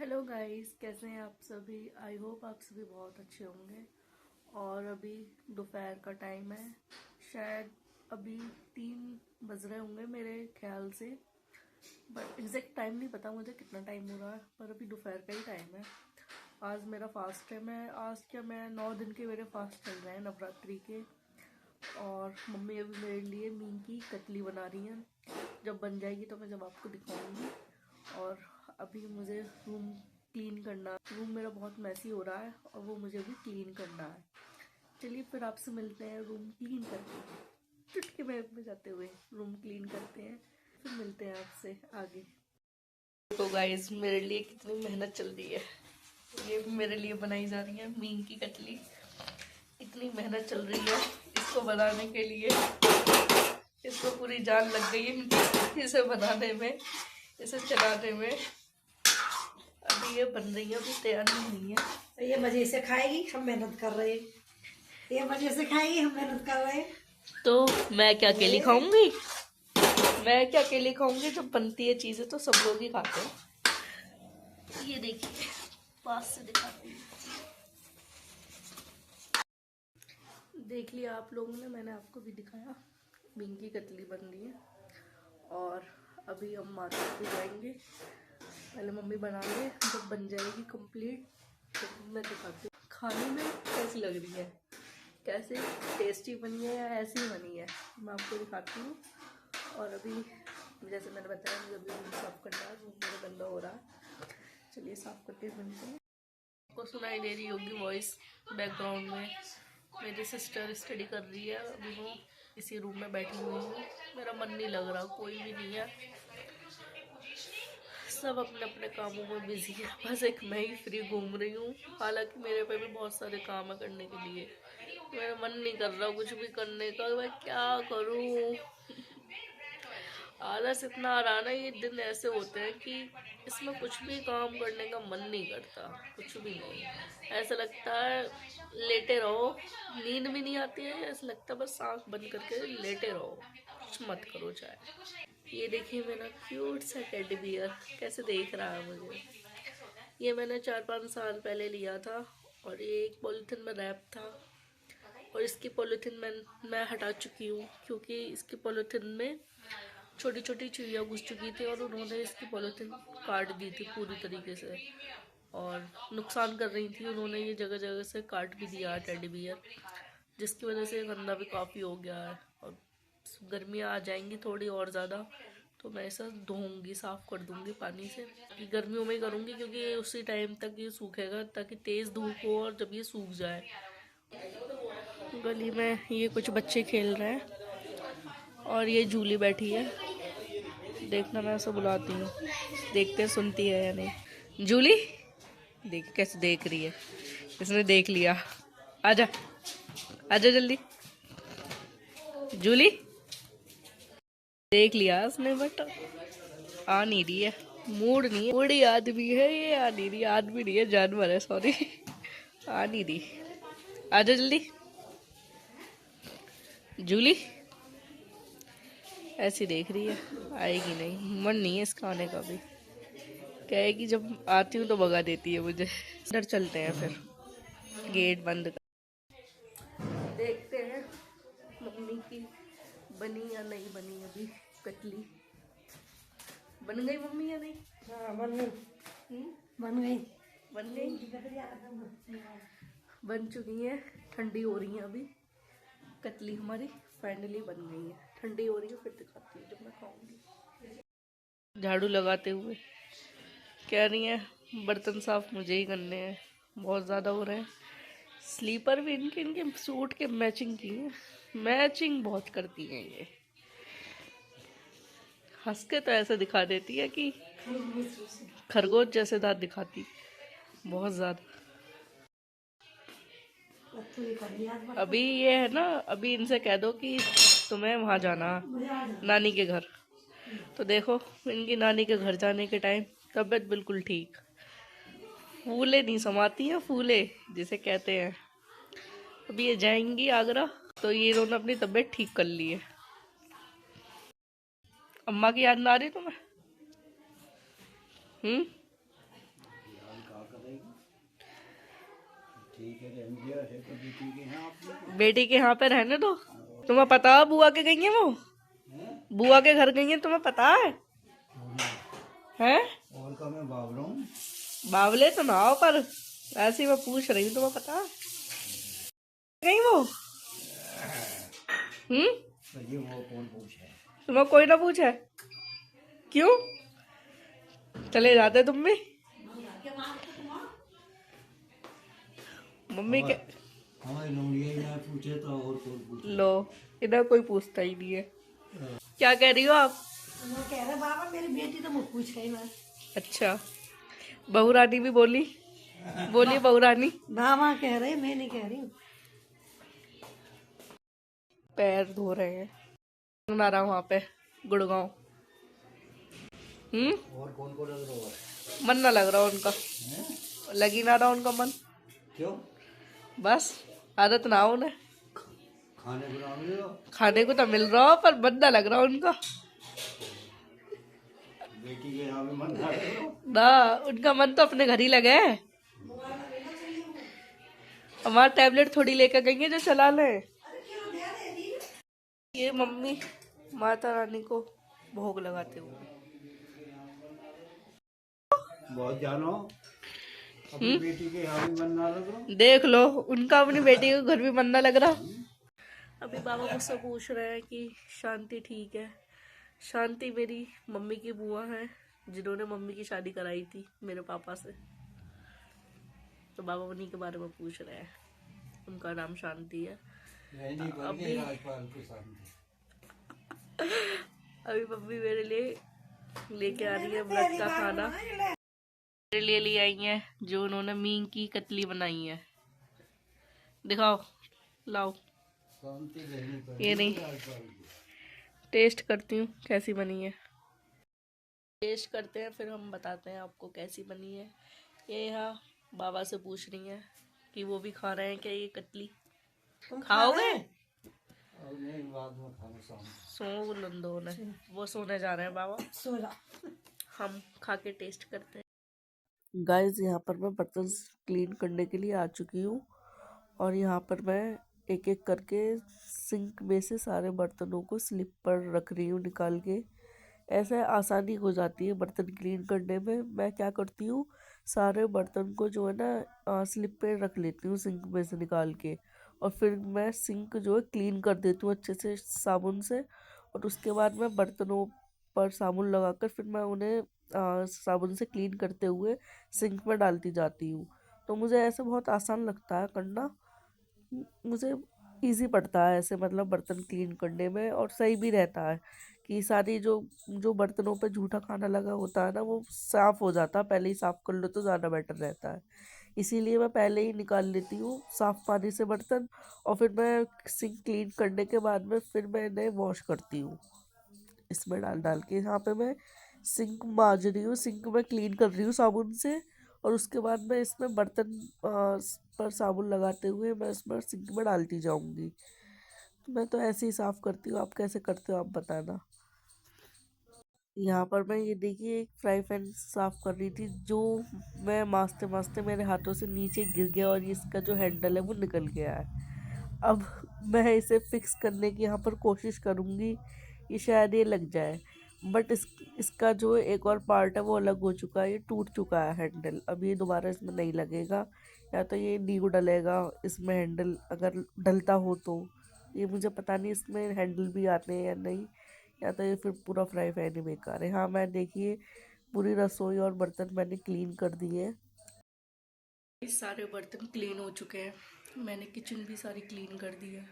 Hello guys, कैसे हैं आप सभी। आई होप आप सभी बहुत अच्छे होंगे। और अभी दोपहर का टाइम है, शायद अभी 3 बज रहे होंगे मेरे ख्याल से, बट एग्जैक्ट टाइम नहीं पता मुझे कितना टाइम हो रहा है, पर अभी दोपहर का ही टाइम है। आज मेरा फास्ट है। मैं 9 दिन के मेरे फास्ट चल रहे हैं नवरात्रि के। और मम्मी अभी मेरे लिए मीन की कतली बना रही हैं। जब बन जाएगी तो मैं जब आपको दिखाऊंगी। और अभी मुझे रूम क्लीन करना, रूम मेरा बहुत मैसी हो रहा है और वो मुझे भी क्लीन करना है। चलिए फिर आपसे मिलते हैं रूम क्लीन करके, चुटकी में जाते हुए रूम क्लीन करते हैं, फिर मिलते हैं आपसे आगे। तो गाइस, मेरे लिए कितनी मेहनत चल रही है। ये मेरे लिए बनाई जा रही है मीन की कतली। इतनी मेहनत चल रही है इसको बनाने के लिए, इसको पूरी जान लग गई है इसे बनाने में, इसे चलाने में। अभी ये बन रही है, अभी तैयार नहीं हुई है। ये मजे से खाएगी, हम मेहनत कर रहे हैं। ये मजे से खाएगी, हम मेहनत कर रहे हैं। तो मैं क्या अकेली खाऊंगी? मैं क्या अकेली खाऊंगी? जब बनती है चीजें तो सब लोग ही खाते हैं। ये देखिए, पास से दिखाती हूँ। देख लिया आप लोगों ने, मैंने आपको भी दिखाया। मीन की कतली बन रही है और अभी हम मार्केट पे जाएंगे। पहले मम्मी बना ले, जब बन जाएगी कंप्लीट तो मैं दिखाती हूँ खाने में कैसी लग रही है, कैसे टेस्टी बनी है या ऐसी बनी है, मैं आपको दिखाती हूँ। और अभी जैसे मैंने बताया, मुझे अभी रूम साफ़ करना है, रूम मेरा गंदा हो रहा है। चलिए साफ़ करके बनते हैं। आपको सुनाई दे रही होगी वॉइस बैकग्राउंड में, मेरी सिस्टर स्टडी कर रही है। अभी वो इसी रूम में बैठी हुई हूँ, मेरा मन नहीं लग रहा, कोई भी नहीं है, सब अपने अपने कामों में बिजी है। बस एक मैं ही फ्री घूम रही हूँ। हालांकि मेरे पे भी बहुत सारे काम है करने के लिए, मेरा मन नहीं कर रहा कुछ भी करने का, मैं क्या करूँ। आलस इतना आ रहा ना, ये दिन ऐसे होते हैं कि इसमें कुछ भी काम करने का मन नहीं करता, कुछ भी नहीं। ऐसा लगता है लेटे रहो, नींद भी नहीं आती है, ऐसा लगता है बस आँख बंद करके लेटे रहो, कुछ मत करो चाहे। ये देखिए मेरा क्यूट सा टेडी बियर कैसे देख रहा है मुझे। ये मैंने 4-5 साल पहले लिया था और ये एक पॉलीथिन में रैप था। और इसकी पॉलीथिन मैं हटा चुकी हूँ, क्योंकि इसकी पॉलीथिन में छोटी छोटी चिड़िया घुस चुकी थी और उन्होंने इसकी पॉलीथिन काट दी थी पूरी तरीके से और नुकसान कर रही थी। उन्होंने ये जगह जगह से काट भी दिया है टेडी बियर, जिसकी वजह से गंदा भी काफ़ी हो गया है। और गर्मियाँ आ जाएंगी थोड़ी और ज़्यादा तो मैं इसे धोऊंगी, साफ़ कर दूंगी पानी से। कि गर्मियों में ही करूँगी क्योंकि उसी टाइम तक ये सूखेगा, ताकि तेज़ धूप हो और जब ये सूख जाए। गली में ये कुछ बच्चे खेल रहे हैं और ये जूली बैठी है। देखना, मैं उसे बुलाती हूँ, देखते सुनती है या नहीं। जूली, देख कैसे देख रही है, इसने देख लिया। आजा, आजा जल्दी। जूली, देख लिया उसने बट आ नहीं रही है, मूड नहीं है। बूढ़ी आदमी है ये, आ नहीं रही, आदमी नहीं है जानवर है, सॉरी। आ नहीं रही, आजा जल्दी। जूली ऐसी देख रही है, आएगी नहीं, मन नहीं है इसका आने का भी। कहेगी जब आती हूँ तो भगा देती है मुझे। इधर चलते हैं फिर, गेट बंद कर देखते हैं मम्मी की बनी या नहीं बनी। अभी कतली बन गई मम्मी या नहीं? हाँ, बन गई। बन गई। बन गई, बन चुकी है। ठंडी हो रही है अभी, कतली हमारी फाइनली बन गई है। ठंडी हो रही है, फिर दिखाती हूँ जब मैं खाऊंगी। झाड़ू लगाते हुए कह रही है बर्तन साफ मुझे ही करने हैं, बहुत ज़्यादा हो रहे हैं। स्लीपर भी इनके सूट के मैचिंग की है, मैचिंग बहुत करती हैं ये। हंस के तो ऐसे दिखा देती है कि खरगोश जैसे दांत दिखाती, बहुत ज़्यादा। अभी ये है ना, अभी इनसे कह दो कि तुम्हें वहाँ जाना नानी के घर, तो देखो इनकी नानी के घर जाने के टाइम तबीयत बिल्कुल ठीक, फूले नहीं समाती हैं, फूले जिसे कहते हैं। अभी ये जाएंगी आगरा तो ये इन्होंने अपनी तबीयत ठीक कर ली है। अम्मा की याद ना आ रही तुम्हें? ठीक है, रहने दिया है तो बेटी के यहाँ आपने। बेटी के यहाँ पे रहने दो। तुम्हें पता है बुआ के गई है वो? बुआ के घर गई है, तुम्हें पता है? हैं? और का मैं भाग रहा हूँ। बावले तो ना हो, पर ऐसे ही मैं पूछ रही हूँ, तुम्हें पता है गई वो? तो ये वो कौन पूछे? तुम्हें कोई ना पूछे? क्यों? चले जाते तुम भी? मम्मी के हमारी लोमड़िया ही ना पूछे तो और कौन पूछे? लो, इधर कोई पूछता ही नहीं है। क्या कह रही हो आप? वो कह रहे बाबा मेरी बेटी तो मुझ पूछ रही है। अच्छा, बहू रानी भी बोली? बोली बहू रानी? बाबा कह रहे, मैं नहीं कह रही हूँ। पैर धो रहे हैं ना रहा वहाँ पे गुड़गांव। और कौन को लग रहा है? मन ना लग रहा उनका, लग ही ना रहा उनका मन। क्यों? बस आदत ना हो उन्हें। खाने बना रहे हो? खाने को तो मिल रहा हो पर मन ना लग रहा उनका बेटी के यहाँ भी मन ना लग रहा? ना। उनका मन तो अपने घर ही लगे है। हमारा टैबलेट थोड़ी लेकर गई है जो चला ले। ये मम्मी माता रानी को भोग लगाते हुए। बहुत जानो अपनी बेटी के यहाँ भी मन ना लग रहा? देख लो, उनका अपनी बेटी के घर भी मन ना लग रहा। अभी बाबा मुझसे पूछ रहे हैं कि शांति ठीक है। शांति मेरी मम्मी की बुआ है जिन्होंने मम्मी की शादी कराई थी मेरे पापा से, तो बाबा उन्हीं के बारे में पूछ रहे हैं। उनका नाम शांति है। अभी अभी मम्मी मेरे लिए लेके आ रही है व्रत का खाना। मेरे लिए ले आई है जो उन्होंने मीन की कतली बनाई है। दिखाओ, लाओ। ये नहीं, टेस्ट करती हूँ कैसी बनी है। टेस्ट करते हैं फिर हम बताते हैं आपको कैसी बनी है। ये यहाँ बाबा से पूछ रही हैं कि वो भी खा रहे हैं क्या ये कतली। खाओगे? सो लंदो ने, वो सोने जा रहे हैं बाबा। सो जा। हम खा के टेस्ट करते हैं। गाइस, यहाँ पर मैं बर्तन क्लीन करने के लिए आ चुकी हूँ और यहाँ पर मैं एक एक करके सिंक में से सारे बर्तनों को स्लिप पर रख रही हूँ निकाल के। ऐसे आसानी हो जाती है बर्तन क्लीन करने में। मैं क्या करती हूँ, सारे बर्तन को जो है ना स्लिप पे रख लेती हूँ सिंक में से निकाल के, और फिर मैं सिंक जो है क्लीन कर देती हूँ अच्छे से साबुन से। और उसके बाद मैं बर्तनों पर साबुन लगाकर फिर मैं उन्हें साबुन से क्लीन करते हुए सिंक में डालती जाती हूँ। तो मुझे ऐसे बहुत आसान लगता है करना। मुझे इजी पड़ता है ऐसे, मतलब बर्तन क्लीन करने में, और सही भी रहता है कि सारी जो जो बर्तनों पे जूठा खाना लगा होता है ना वो साफ़ हो जाता है। पहले ही साफ़ कर लो तो ज़्यादा बेटर रहता है। इसीलिए मैं पहले ही निकाल लेती हूँ साफ़ पानी से बर्तन, और फिर मैं सिंक क्लीन करने के बाद में फिर मैं इन्हें वॉश करती हूँ इसमें डाल डाल के। यहाँ पे मैं सिंक मांज रही हूँ, सिंक में क्लीन कर रही हूँ साबुन से, और उसके बाद मैं इसमें बर्तन पर साबुन लगाते हुए मैं इसमें सिंक में डालती जाऊँगी। मैं तो ऐसे ही साफ़ करती हूँ। आप कैसे करते हो आप बताना। यहाँ पर मैं ये देखिए एक फ्राई पैन साफ़ कर रही थी, जो मैं माँजते माँजते मेरे हाथों से नीचे गिर गया और इसका जो हैंडल है वो निकल गया है। अब मैं इसे फिक्स करने की यहाँ पर कोशिश करूँगी कि शायद ये लग जाए, बट इसका जो एक और पार्ट है वो अलग हो चुका है, ये टूट चुका है हैंडल। अब ये दोबारा इसमें नहीं लगेगा, या तो ये न्यू डलेगा इसमें हैंडल, अगर डलता हो तो। ये मुझे पता नहीं इसमें हैंडल भी आते हैं या नहीं, या तो ये फिर पूरा फ्राई पैन ही बेकार है। हाँ, मैं देखिए पूरी रसोई और बर्तन मैंने क्लीन कर दिए। सारे बर्तन क्लीन हो चुके हैं, मैंने किचन भी सारी क्लीन कर दी है।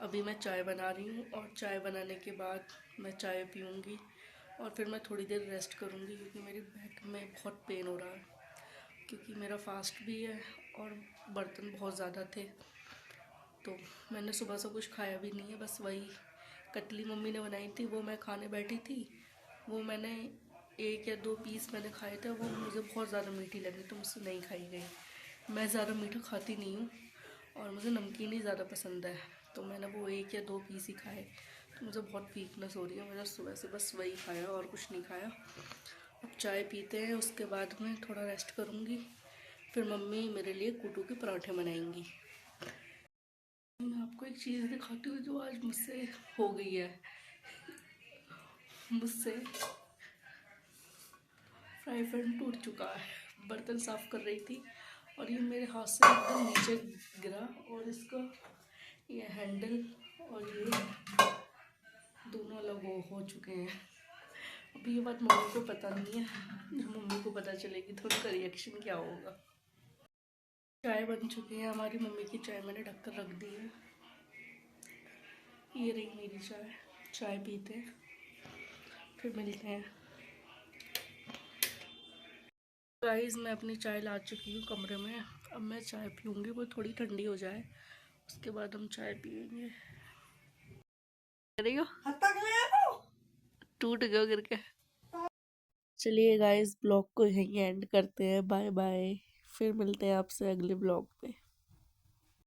अभी मैं चाय बना रही हूँ और चाय बनाने के बाद मैं चाय पीऊँगी और फिर मैं थोड़ी देर रेस्ट करूँगी, क्योंकि मेरी बैक में बहुत पेन हो रहा है, क्योंकि मेरा फास्ट भी है और बर्तन बहुत ज़्यादा थे। तो मैंने सुबह से कुछ खाया भी नहीं है, बस वही कतली मम्मी ने बनाई थी वो मैं खाने बैठी थी। वो मैंने 1 या 2 पीस मैंने खाए थे, वो मुझे बहुत ज़्यादा मीठी लगी तो मुझसे नहीं खाई गई। मैं ज़्यादा मीठा खाती नहीं हूँ और मुझे नमकीन ही ज़्यादा पसंद है, तो मैंने वो 1 या 2 पीस ही खाए। तो मुझे बहुत वीकनेस हो रही है, मैंने सुबह से बस वही खाया और कुछ नहीं खाया। अब चाय पीते हैं, उसके बाद में थोड़ा रेस्ट करूँगी, फिर मम्मी मेरे लिए कूटू के पराठे बनाएंगी। मैं आपको एक चीज़ दिखाती हूँ जो आज मुझसे हो गई है। मुझसे फ्राई पैन टूट चुका है। बर्तन साफ़ कर रही थी और ये मेरे हाथ से एकदम नीचे गिरा और इसका ये हैंडल और ये दोनों अलग हो चुके हैं। अभी ये बात मम्मी को पता नहीं है। जब मम्मी को पता चलेगी तो उनका रिएक्शन क्या होगा। चाय बन चुकी है हमारी। मम्मी की चाय मैंने ढककर रख दी है। ये रही मेरी चाय। चाय पीते हैं फिर मिलते हैं। गाइस मैं अपनी चाय ला चुकी हूँ कमरे में। अब मैं चाय पीऊँगी, वो थोड़ी ठंडी हो जाए उसके बाद हम चाय पियेंगे। टूट गया गिर के। चलिए गाइस ब्लॉग को यहीं एंड करते हैं। Bye bye. फिर मिलते हैं आपसे अगले ब्लॉग पे।